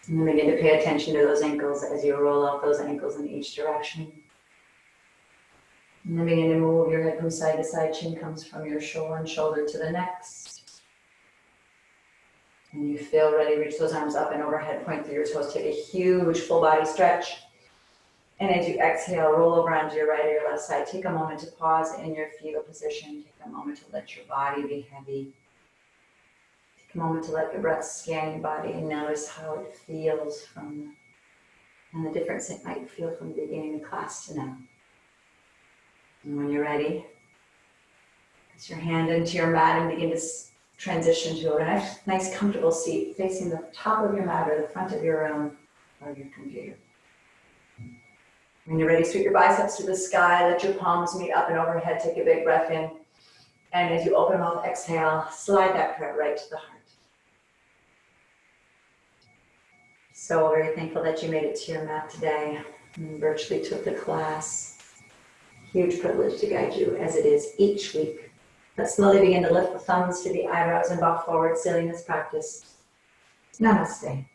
And then begin to pay attention to those ankles as you roll out those ankles in each direction. And then begin to move your head from side to side. Chin comes from your shoulder and shoulder to the next. And you feel ready, reach those arms up and overhead, point through your toes, take a huge full body stretch. And as you exhale, roll over onto your right or your left side. Take a moment to pause in your fetal position. Take a moment to let your body be heavy. Take a moment to let your breath scan your body and notice how it feels and the difference it might feel from the beginning of class to now. And when you're ready, place your hand into your mat and begin to transition to a nice comfortable seat facing the top of your mat or the front of your room or your computer. When you're ready, sweep your biceps to the sky, let your palms meet up and overhead, take a big breath in. And as you open mouth, exhale, slide that prayer right to the heart. So very thankful that you made it to your mat today and virtually took the class. Huge privilege to guide you as it is each week. Let's slowly begin to lift the thumbs to the eyebrows and bow forward, sealing this practice. Namaste.